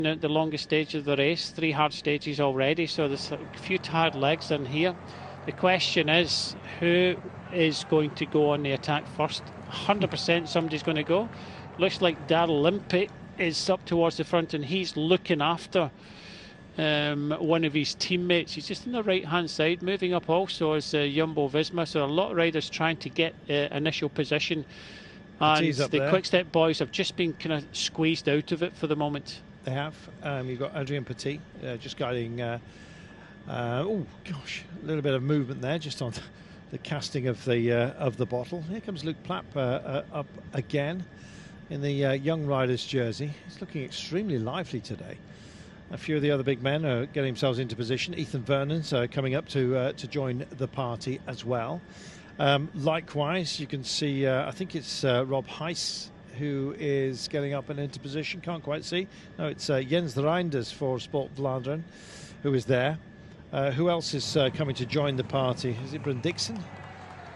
At the longest stage of the race, 3 hard stages already, so there's a few tired legs in here. The question is, who is going to go on the attack first? 100% somebody's going to go. Looks like Darryl Limpet is up towards the front, and he's looking after one of his teammates. He's just on the right hand side. Moving up also is Jumbo Visma, so a lot of riders trying to get initial position, and the Quick Step boys have just been kind of squeezed out of it for the moment. They have. You've got Adrien Petit just guiding. Oh gosh, a little bit of movement there, just on the casting of the bottle. Here comes Luke Plapp up again in the young riders jersey. He's looking extremely lively today. A few of the other big men are getting themselves into position. Ethan Vernon's coming up to join the party as well. Likewise, you can see. I think it's Rob Heiss who is getting up and into position. Can't quite see. No, it's Jens de Reinders for Sport Vlaanderen who is there. Who else is coming to join the party? Is it Bryn Dixon?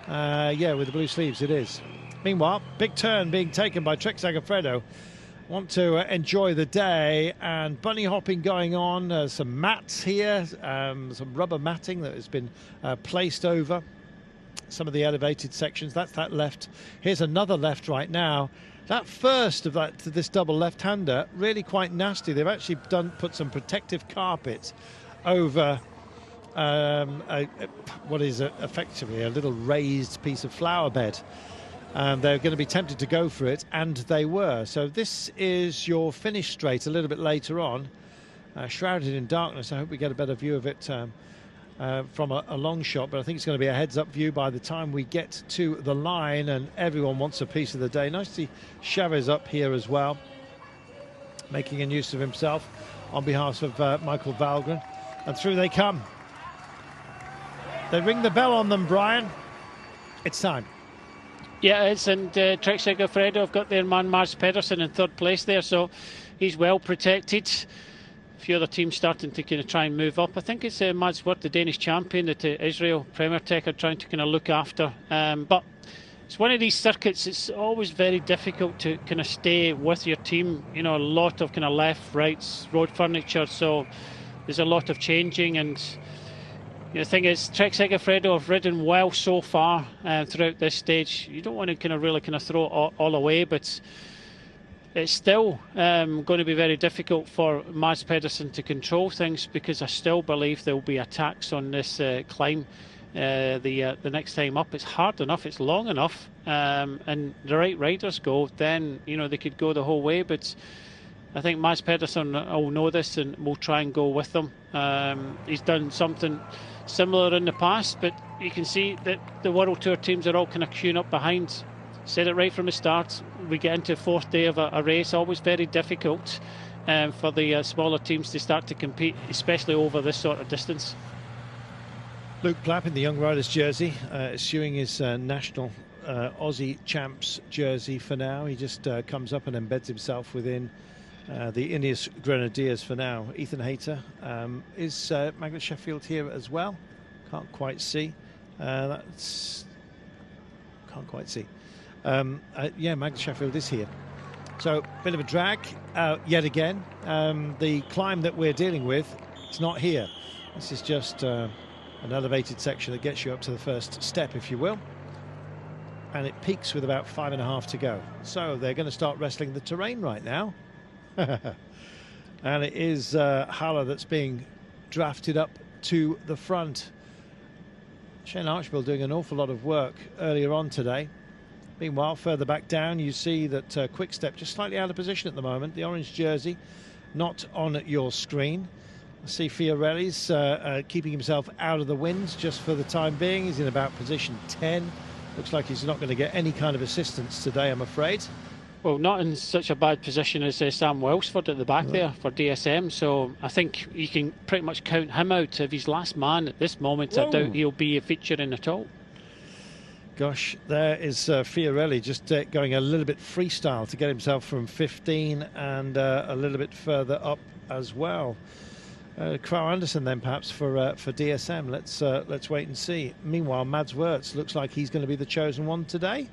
Yeah, with the blue sleeves it is. Meanwhile, big turn being taken by Trek Segafredo. Want to enjoy the day, and bunny hopping going on. Some mats here, some rubber matting that has been placed over some of the elevated sections. That's that left. Here's another left right now. That first of this double left-hander, really quite nasty. They've actually put some protective carpet over what is effectively a little raised piece of flower bed. They're going to be tempted to go for it, and they were. So this is your finish straight a little bit later on, shrouded in darkness. I hope we get a better view of it from a long shot, but I think it's going to be a heads-up view by the time we get to the line, and everyone wants a piece of the day. Nice to see Chavez up here as well, making a use of himself on behalf of Michael Valgren, and through they come. They ring the bell on them, Brian. It's time. Yeah, it's, and Trek Segafredo have got their man Mads Pedersen in 3rd place there, so he's well protected. A few other teams starting to kind of try and move up. I think it's Mads Wirth, the Danish champion, that Israel Premier Tech are trying to kind of look after. But it's one of these circuits, it's always very difficult to kind of stay with your team. You know, a lot of kind of left, rights, road furniture, so there's a lot of changing. And the thing is, Trek Segafredo have ridden well so far throughout this stage. You don't want to kind of really kind of throw it all away, but it's still going to be very difficult for Mads Pedersen to control things, because I still believe there will be attacks on this climb the next time up. It's hard enough, it's long enough, and the right riders go, then they could go the whole way. But I think Mads Pedersen will know this and will try and go with them. He's done something similar in the past, but you can see that the World Tour teams are all kind of queuing up behind. Said it right from the start. We get into 4th day of a race, always very difficult for the smaller teams to start to compete, especially over this sort of distance. Luke Plapp in the young riders jersey, eschewing his national Aussie champs jersey for now. He just comes up and embeds himself within the Ineos Grenadiers for now. Ethan Hayter, is Magnus Sheffield here as well? Can't quite see. Can't quite see. Yeah, Magnus Sheffield is here. So, bit of a drag yet again. The climb that we're dealing with, it's not here. This is just an elevated section that gets you up to the first step, if you will. And it peaks with about 5.5 to go. So, they're going to start wrestling the terrain right now. And it is Haller that's being drafted up to the front. Shane Archibald doing an awful lot of work earlier on today. Meanwhile, further back down, you see that Quick Step just slightly out of position at the moment. The orange jersey not on your screen. I see Fiorelli's keeping himself out of the wind just for the time being. He's in about position 10. Looks like he's not going to get any kind of assistance today, I'm afraid. Well, not in such a bad position as Sam Welsford at the back there for DSM. So I think you can pretty much count him out. If he's last man at this moment, I doubt he'll be featuring at all. Gosh, there is Fiorelli just going a little bit freestyle to get himself from 15 and a little bit further up as well. Crow Anderson then perhaps for DSM. Let's wait and see. Meanwhile, Mads Wirtz looks like he's going to be the chosen one today.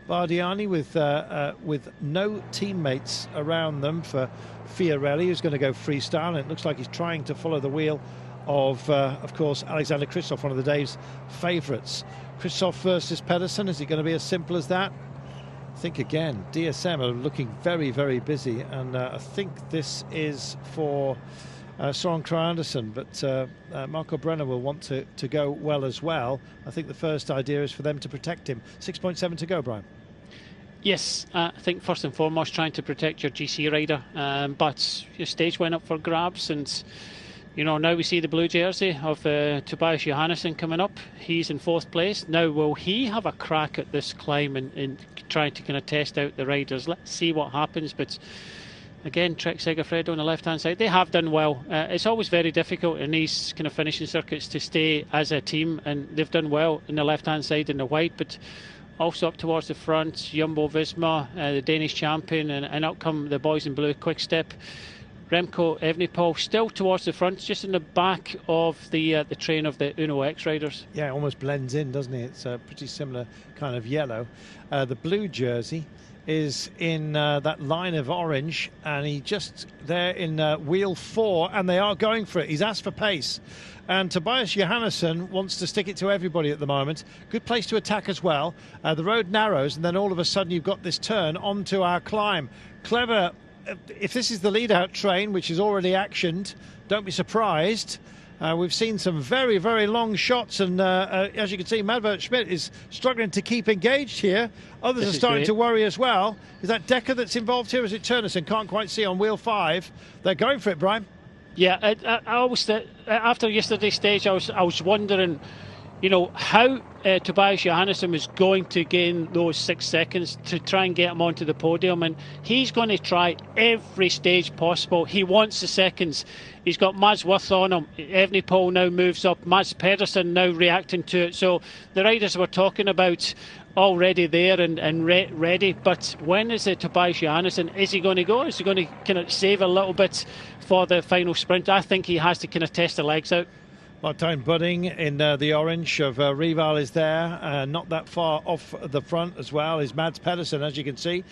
Bardiani with no teammates around them for Fiorelli, who's going to go freestyle, and it looks like he's trying to follow the wheel of course, Alexander Kristoff, one of the day's favourites. Kristoff versus Pedersen, is it going to be as simple as that? I think again, DSM are looking very, very busy, and I think this is for Søren Kragh Andersen, but Marco Brenner will want to go well as well. I think the first idea is for them to protect him. 6.7 to go, Brian. Yes, I think first and foremost trying to protect your GC rider, but your stage went up for grabs, and now we see the blue jersey of Tobias Johannesson coming up. He's in 4th place. Now, will he have a crack at this climb and trying to kind of test out the riders? Let's see what happens. But again, Trek Segafredo on the left-hand side, they have done well. It's always very difficult in these kind of finishing circuits to stay as a team, and they've done well in the left-hand side in the white, but also up towards the front, Jumbo-Visma, the Danish champion, and out come the boys in blue, Quick Step. Remco Evenepoel still towards the front, just in the back of the train of the Uno X riders. Yeah, it almost blends in, doesn't it? It's a pretty similar kind of yellow. The blue jersey is in that line of orange, and he just there in wheel 4, and they are going for it. He's asked for pace, and Tobias Johannesson wants to stick it to everybody at the moment. Good place to attack as well. The road narrows, and then all of a sudden you've got this turn onto our climb. Clever. If this is the lead-out train, which is already actioned, don't be surprised. We've seen some very, very long shots, and as you can see, Madvert Schmidt is struggling to keep engaged here. Others are starting to worry as well. Is that Decker that's involved here? Is it Turnison? Can't quite see on wheel 5. They're going for it, Brian. Yeah, I always after yesterday's stage, I was wondering, how Tobias Johannesson was going to gain those 6 seconds to try and get him onto the podium, and he's going to try every stage possible. He wants the seconds. He's got Mads Worth on him. Evenepoel now moves up. Mads Pedersen now reacting to it. So the riders we're talking about already there and ready. But when is it Tobias Johannesson? Is he going to go? Is he going to kind of save a little bit for the final sprint? I think he has to kind of test the legs out. Martijn Budding in the orange of Rival is there, not that far off the front as well is Mads Pedersen, as you can see,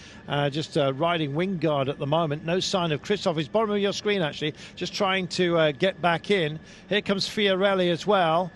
just riding wing guard at the moment. No sign of Kristoff. He's bottom of your screen actually, just trying to get back in. Here comes Fiorelli as well.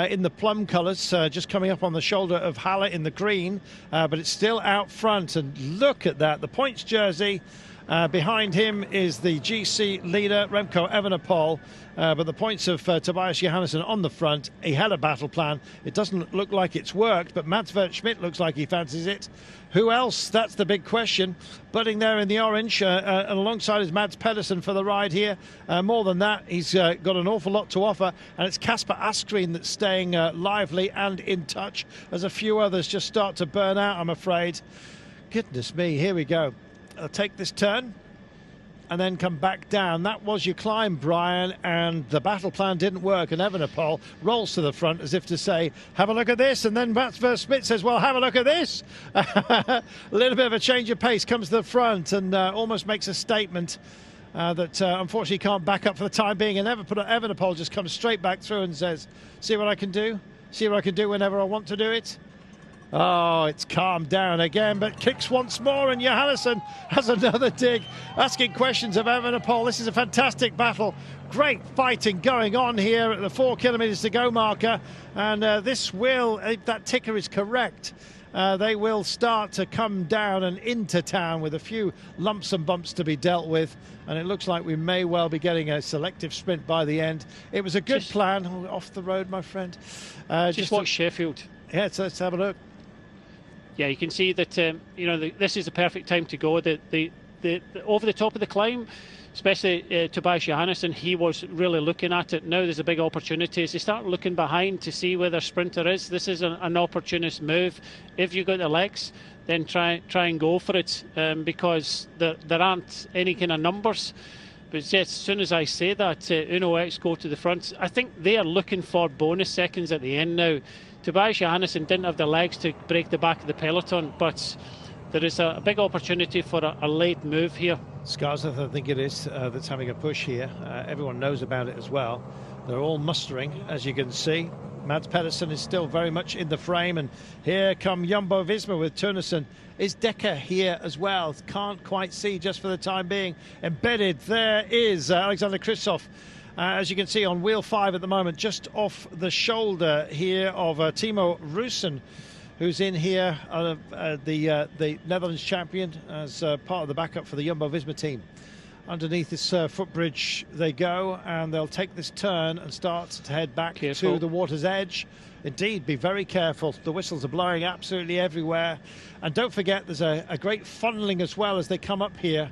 In the plum colours, just coming up on the shoulder of Haller in the green, but it's still out front, and look at that, the points jersey. Behind him is the GC leader, Remco Evenepoel, but the points of Tobias Johannesson on the front. He had a battle plan. It doesn't look like it's worked, but Mads Schmidt looks like he fancies it. Who else? That's the big question. Budding there in the orange, and alongside is Mads Pedersen for the ride here. More than that, he's got an awful lot to offer, and it's Kasper Asgreen that's staying lively and in touch, as a few others just start to burn out, I'm afraid. Goodness me, here we go. Take this turn and then come back down. That was your climb, Brian, and the battle plan didn't work, and Evenepoel rolls to the front as if to say, have a look at this, and then Mats Schmidt says, well, have a look at this. A little bit of a change of pace, comes to the front and almost makes a statement that unfortunately can't back up for the time being, and Evenepoel just comes straight back through and says, see what I can do? See what I can do whenever I want to do it? Oh, it's calmed down again, but kicks once more, and Johannesson has another dig, asking questions of Evenepoel. This is a fantastic battle. Great fighting going on here at the 4 kilometres to go marker, and this will, if that ticker is correct, they will start to come down and into town with a few lumps and bumps to be dealt with, and it looks like we may well be getting a selective sprint by the end. It was a good plan. Oh, off the road, my friend. Just watch Sheffield. Yeah, let's have a look. Yeah, you can see that this is the perfect time to go. The over the top of the climb, especially Tobias Johannesson, he was really looking at it. Now there's a big opportunity as they start looking behind to see where their sprinter is. This is an opportunist move. If you've got the legs, then try and go for it, because there aren't any kind of numbers. But yes, as soon as I say that, Uno X go to the front. I think they are looking for bonus seconds at the end now. Tobias Johannesson didn't have the legs to break the back of the peloton, but there is a big opportunity for a late move here. Scarseth, I think it is, that's having a push here. Everyone knows about it as well. They're all mustering, as you can see. Mads Pedersen is still very much in the frame, and here come Jumbo-Visma with Turnison Is Decker here as well? Can't quite see just for the time being. Embedded there is Alexander Kristoff. As you can see on wheel 5 at the moment, just off the shoulder here of Timo Russen, who's in here, the Netherlands champion, as part of the backup for the Jumbo-Visma team. Underneath this footbridge they go, and they'll take this turn and start to head back to the water's edge. Indeed, be very careful. The whistles are blowing absolutely everywhere. And don't forget, there's a great funneling as well as they come up here.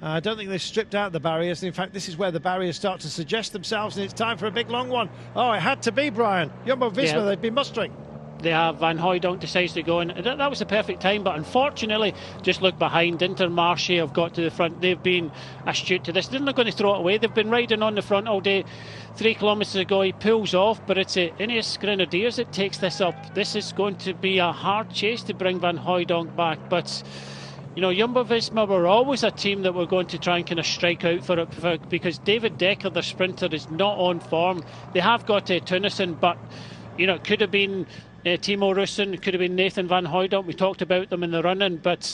I don't think they've stripped out the barriers. In fact, this is where the barriers start to suggest themselves, and it's time for a big long one. Oh, it had to be, Brian. Jumbo-Visma, they've been mustering. They have. Van Hooijdonk decides to go in. That was the perfect time, but unfortunately, just look behind. Intermarché have got to the front. They've been astute to this. They're not going to throw it away. They've been riding on the front all day. 3 kilometres ago, he pulls off, but it's Ineos Grenadiers that takes this up. This is going to be a hard chase to bring Van Hooijdonk back, but you know, Jumbo-Visma were always a team that were going to try and kind of strike out for it, because David Decker, their sprinter, is not on form. They have got Tunison, but you know, it could have been Timo Russen, it could have been Nathan Van Hooijdonk. We talked about them in the run-in, but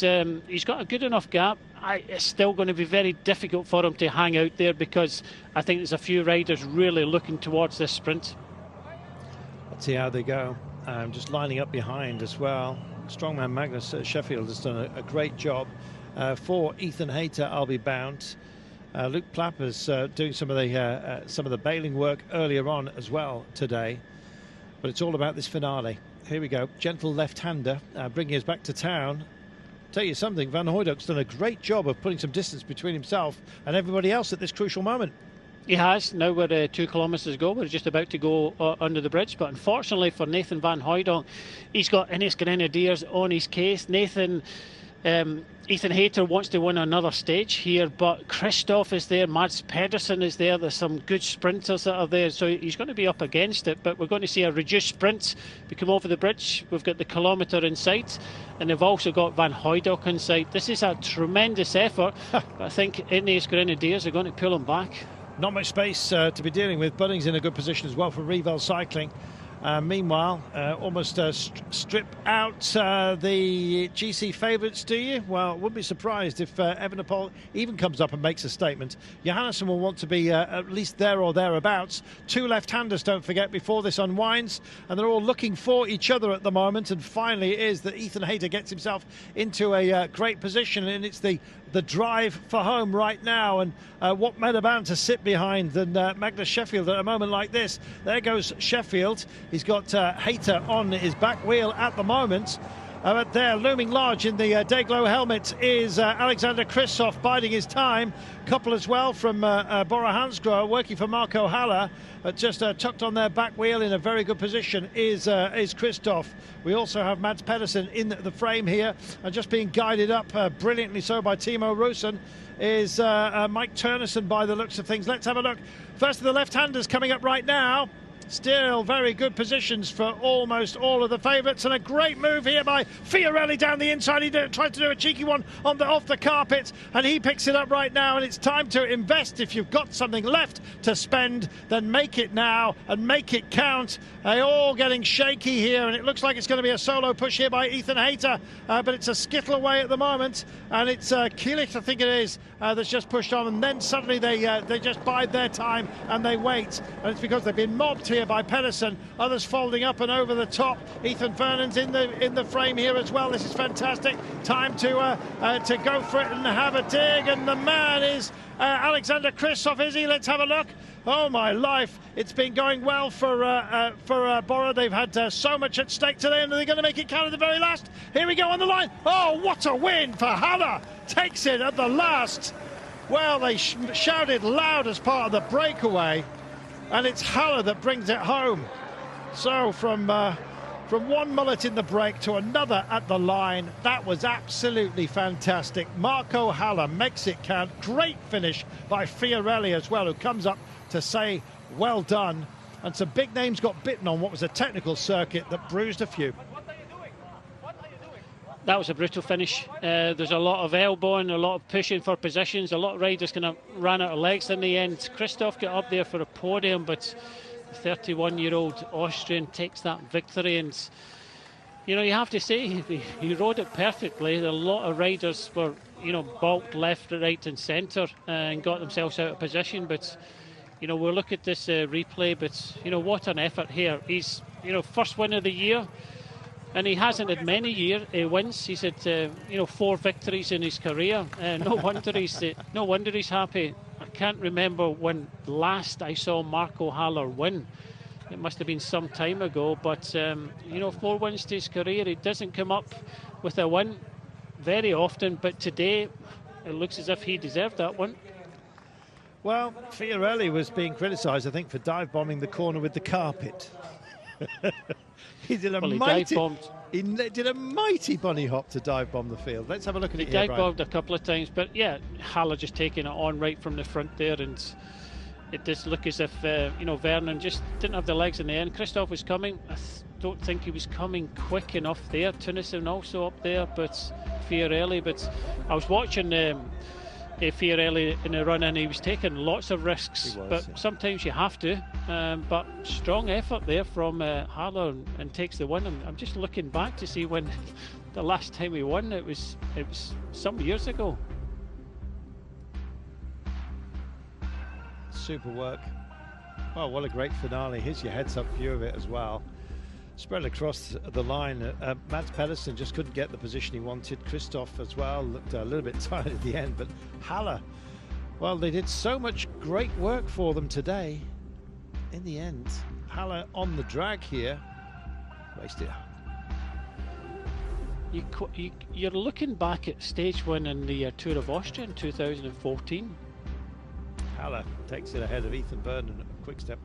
he's got a good enough gap. It's still going to be very difficult for him to hang out there, because I think there's a few riders really looking towards this sprint. Let's see how they go. Just lining up behind as well. Strongman Magnus Sheffield has done a great job. For Ethan Hayter, I'll be bound. Luke Plapp is doing some of the bailing work earlier on as well today. But it's all about this finale. Here we go. Gentle left-hander bringing us back to town. Tell you something, Van Hooijdonk's done a great job of putting some distance between himself and everybody else at this crucial moment. He has. Now we're 2 kilometres to go. We're just about to go under the bridge. But unfortunately for Nathan Van Hooijdonk, he's got Ineos Grenadiers on his case. Ethan Hayter wants to win another stage here, but Kristoff is there, Mads Pedersen is there. There's some good sprinters that are there, so he's going to be up against it. But we're going to see a reduced sprint. We come over the bridge, we've got the kilometre in sight, and they've also got Van Hooijdonk in sight. This is a tremendous effort, but I think Ineos Grenadiers are going to pull him back. Not much space to be dealing with. Bunning's in a good position as well for Revel Cycling. Meanwhile, almost strip out the GC favourites, do you? Well, wouldn't be surprised if Evenepoel even comes up and makes a statement. Johannesson will want to be at least there or thereabouts. 2 left-handers, don't forget, before this unwinds, and they're all looking for each other at the moment. And finally, it is that Ethan Hayter gets himself into a great position, and it's the drive for home right now. And what better man to sit behind than Magnus Sheffield at a moment like this? There goes Sheffield. He's got Hayter on his back wheel at the moment. But there, looming large in the Dayglow helmet, is Alexander Kristoff biding his time. Couple as well from Bora Hansgrohe, working for Marco Haller. Just tucked on their back wheel in a very good position is Kristoff. We also have Mads Pedersen in the frame here, and just being guided up brilliantly so by Timo Russen is Mike Turnison by the looks of things. Let's have a look. First of the left-handers coming up right now. Still very good positions for almost all of the favourites, and a great move here by Fiorelli down the inside. He tried to do a cheeky one off the carpet, and he picks it up right now. And it's time to invest. If you've got something left to spend, then make it now and make it count. They're all getting shaky here, and it looks like it's going to be a solo push here by Ethan Hayter, but it's a skittle away at the moment, and it's Kielich, I think it is, that's just pushed on, and then suddenly they just bide their time and they wait, and it's because they've been mobbed here by Pedersen. Others folding up and over the top. Ethan Vernon's in the frame here as well. This is fantastic. Time to go for it and have a dig, and the man is Alexander Kristoff, is he? Let's have a look. Oh my life, it's been going well for Bora. They've had so much at stake today, and they're going to make it count at the very last. Here we go on the line. Oh, what a win for Haller. Takes it at the last. Well, they shouted loud as part of the breakaway, and it's Haller that brings it home. So from one mullet in the break to another at the line, that was absolutely fantastic. Marco Haller makes it count. Great finish by Fiorelli as well, who comes up to say well done. And some big names got bitten on what was a technical circuit that bruised a few. That was a brutal finish. There's a lot of elbowing, a lot of pushing for positions. A lot of riders kind of ran out of legs in the end. Kristoff got up there for a podium, but the 31-year-old Austrian takes that victory. And You know, you have to say he rode it perfectly. A lot of riders were, you know, balked left, right, and centre and got themselves out of position. But you know, we'll look at this replay. But you know, what an effort here! He's, you know, first win of the year, and he hasn't had many wins. He's had, you know, 4 victories in his career. No wonder he's happy. I can't remember when last I saw Marco Haller win. It must have been some time ago, but you know, 4 wins to his career. He doesn't come up with a win very often, but today it looks as if he deserved that one. Well, Fiorelli was being criticised, I think, for dive bombing the corner with the carpet. He did a mighty bunny hop to dive bomb the field. Let's have a look at it here, He dive bombed a couple of times, but yeah, Haller just taking it on right from the front there, and it does look as if, you know, Vernon just didn't have the legs in the end. Christophe was coming. I don't think he was coming quick enough there. Tunison also up there, but Fiorelli. But I was watching Fiorelli in the run, and he was taking lots of risks. Sometimes you have to. But strong effort there from Haller, and takes the win. I'm just looking back to see when the last time he won. It was some years ago. Super work. Oh, what a great finale. Here's your heads-up view of it as well. Spread across the line. Mads Pedersen just couldn't get the position he wanted. Christophe as well looked a little bit tired at the end. But Haller, well, they did so much great work for them today. In the end, Haller on the drag here. Wasted. You're looking back at stage 1 in the Tour of Austria in 2014. Haller takes it ahead of Ethan Vernon at Quick Step.